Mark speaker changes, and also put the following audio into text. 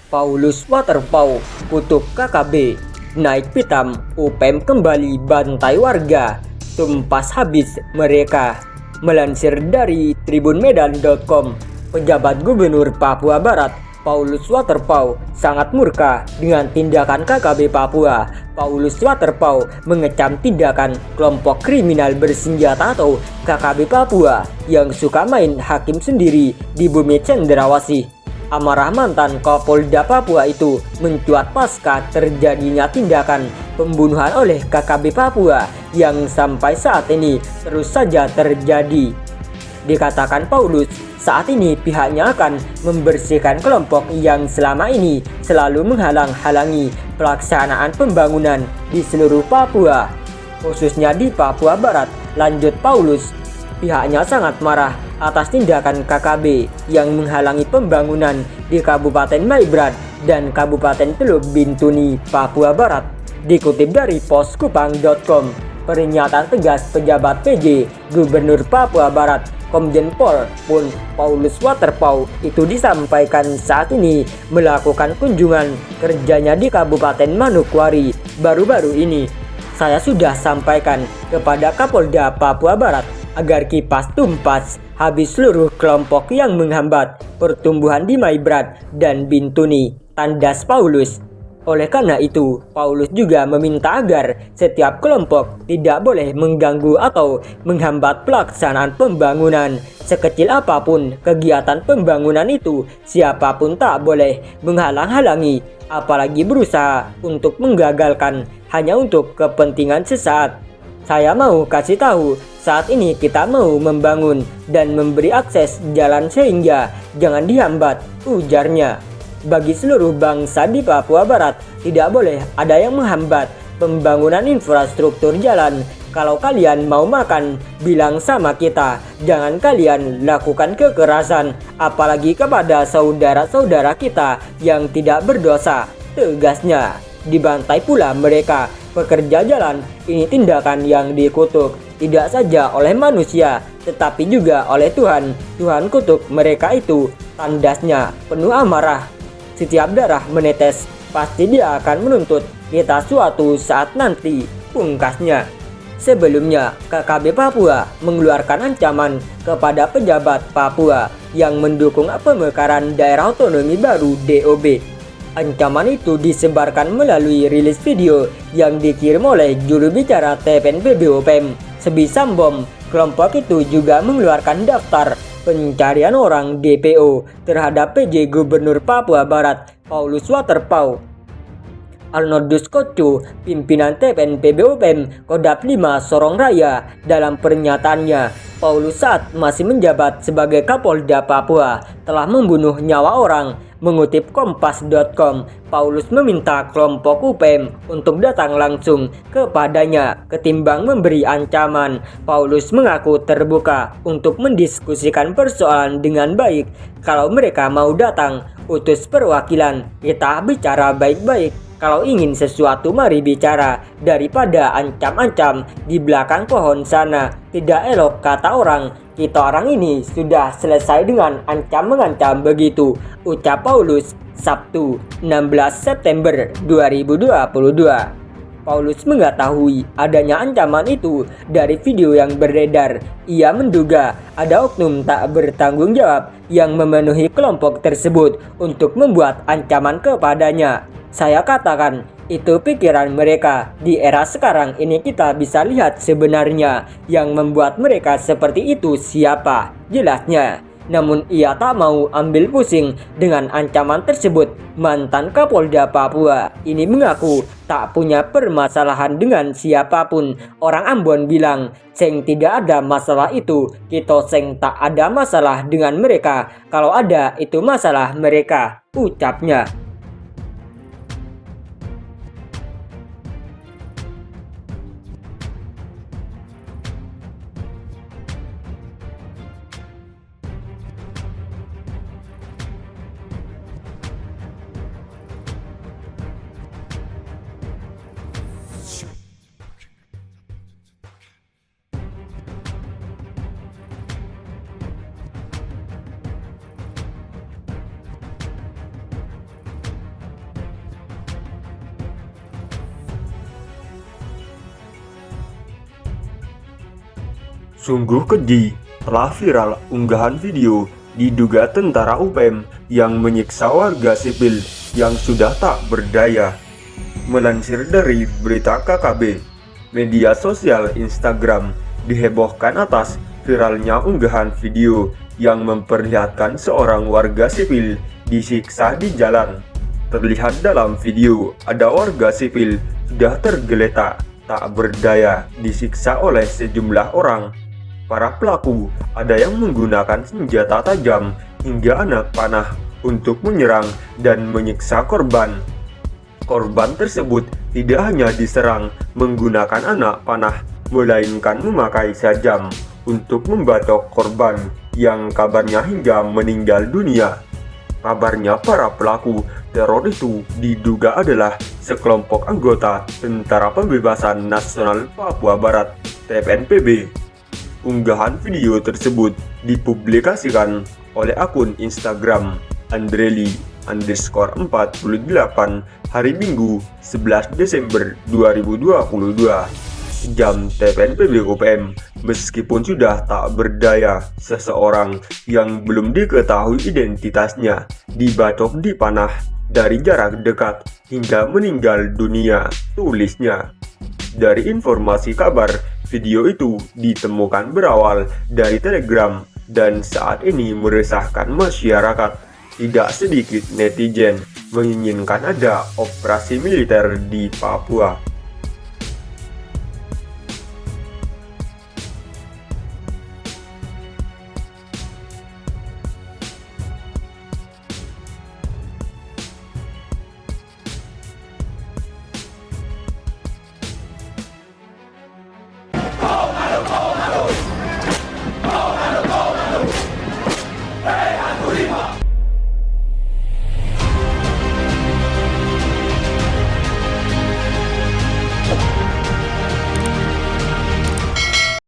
Speaker 1: Paulus Waterpauw kutuk KKB, naik pitam UPM kembali bantai warga, tumpas habis mereka. Melansir dari tribunmedan.com, pejabat Gubernur Papua Barat Paulus Waterpauw sangat murka dengan tindakan KKB Papua. Paulus Waterpauw mengecam tindakan kelompok kriminal bersenjata atau KKB Papua yang suka main hakim sendiri di bumi cendrawasih. Amarah mantan Kapolda Papua itu mencuat pasca terjadinya tindakan pembunuhan oleh KKB Papua yang sampai saat ini terus saja terjadi. Dikatakan Paulus, saat ini pihaknya akan membersihkan kelompok yang selama ini selalu menghalang-halangi pelaksanaan pembangunan di seluruh Papua, khususnya di Papua Barat. Lanjut Paulus, pihaknya sangat marah atas tindakan KKB yang menghalangi pembangunan di Kabupaten Maibrat dan Kabupaten Teluk Bintuni, Papua Barat. Dikutip dari poskupang.com, pernyataan tegas pejabat PJ Gubernur Papua Barat Komjen Pol Paulus Waterpauw itu disampaikan saat ini melakukan kunjungan kerjanya di Kabupaten Manokwari baru-baru ini. Saya sudah sampaikan kepada Kapolda Papua Barat agar kipas tuntas habis seluruh kelompok yang menghambat pertumbuhan di Maibrat dan Bintuni, tandas Paulus. Oleh karena itu, Paulus juga meminta agar setiap kelompok tidak boleh mengganggu atau menghambat pelaksanaan pembangunan. Sekecil apapun kegiatan pembangunan itu, siapapun tak boleh menghalang-halangi, apalagi berusaha untuk menggagalkan hanya untuk kepentingan sesaat. Saya mau kasih tahu, saat ini kita mau membangun dan memberi akses jalan sehingga jangan dihambat, ujarnya. Bagi seluruh bangsa di Papua Barat, tidak boleh ada yang menghambat pembangunan infrastruktur jalan. Kalau kalian mau makan, bilang sama kita. Jangan kalian lakukan kekerasan, apalagi kepada saudara-saudara kita yang tidak berdosa, tegasnya. Dibantai pula mereka, pekerja jalan. Ini tindakan yang dikutuk tidak saja oleh manusia, tetapi juga oleh Tuhan. Tuhan kutuk mereka itu, tandasnya penuh amarah. Setiap darah menetes, pasti dia akan menuntut kita suatu saat nanti, pungkasnya. Sebelumnya, KKB Papua mengeluarkan ancaman kepada pejabat Papua yang mendukung pemekaran daerah otonomi baru DOB. Ancaman itu disebarkan melalui rilis video yang dikirim oleh juru bicara TPNPB UPM, Sebisambom. Kelompok itu juga mengeluarkan daftar pencarian orang DPO terhadap PJ Gubernur Papua Barat Paulus Waterpauw. Arnoldus Koco, pimpinan TPNPB UPM Kodap 5 Sorong Raya, dalam pernyataannya, Paulus saat masih menjabat sebagai Kapolda Papua telah membunuh nyawa orang. Mengutip kompas.com, Paulus meminta kelompok UPM untuk datang langsung kepadanya ketimbang memberi ancaman. Paulus mengaku terbuka untuk mendiskusikan persoalan dengan baik. Kalau mereka mau datang, utus perwakilan, kita bicara baik-baik. Kalau ingin sesuatu mari bicara, daripada ancam-ancam di belakang pohon sana. Tidak elok kata orang, kita orang ini sudah selesai dengan ancam-mengancam begitu, ucap Paulus Sabtu 16 September 2022. Paulus mengetahui adanya ancaman itu dari video yang beredar. Ia menduga ada oknum tak bertanggung jawab yang memenuhi kelompok tersebut untuk membuat ancaman kepadanya. Saya katakan, itu pikiran mereka. Di era sekarang ini kita bisa lihat sebenarnya yang membuat mereka seperti itu siapa, jelasnya. Namun ia tak mau ambil pusing dengan ancaman tersebut. Mantan Kapolda Papua ini mengaku tak punya permasalahan dengan siapapun. Orang Ambon bilang, seng tidak ada masalah itu, kita seng tak ada masalah dengan mereka. Kalau ada itu masalah mereka, ucapnya.
Speaker 2: Sungguh keji, telah viral unggahan video diduga tentara UPM yang menyiksa warga sipil yang sudah tak berdaya. Melansir dari berita KKB, media sosial Instagram dihebohkan atas viralnya unggahan video yang memperlihatkan seorang warga sipil disiksa di jalan. Terlihat dalam video ada warga sipil sudah tergeletak tak berdaya disiksa oleh sejumlah orang. Para pelaku ada yang menggunakan senjata tajam hingga anak panah untuk menyerang dan menyiksa korban. Korban tersebut tidak hanya diserang menggunakan anak panah, melainkan memakai sajam untuk membatok korban yang kabarnya hingga meninggal dunia. Kabarnya para pelaku teror itu diduga adalah sekelompok anggota Tentara Pembebasan Nasional Papua Barat (TPNPB). Unggahan video tersebut dipublikasikan oleh akun Instagram Andreli_48 hari Minggu 11 Desember 2022. Jam TPNPB UPM, meskipun sudah tak berdaya, seseorang yang belum diketahui identitasnya dibatok di panah dari jarak dekat hingga meninggal dunia, tulisnya. Dari informasi kabar, video itu ditemukan berawal dari Telegram dan saat ini meresahkan masyarakat. Tidak sedikit netizen menginginkan ada operasi militer di Papua.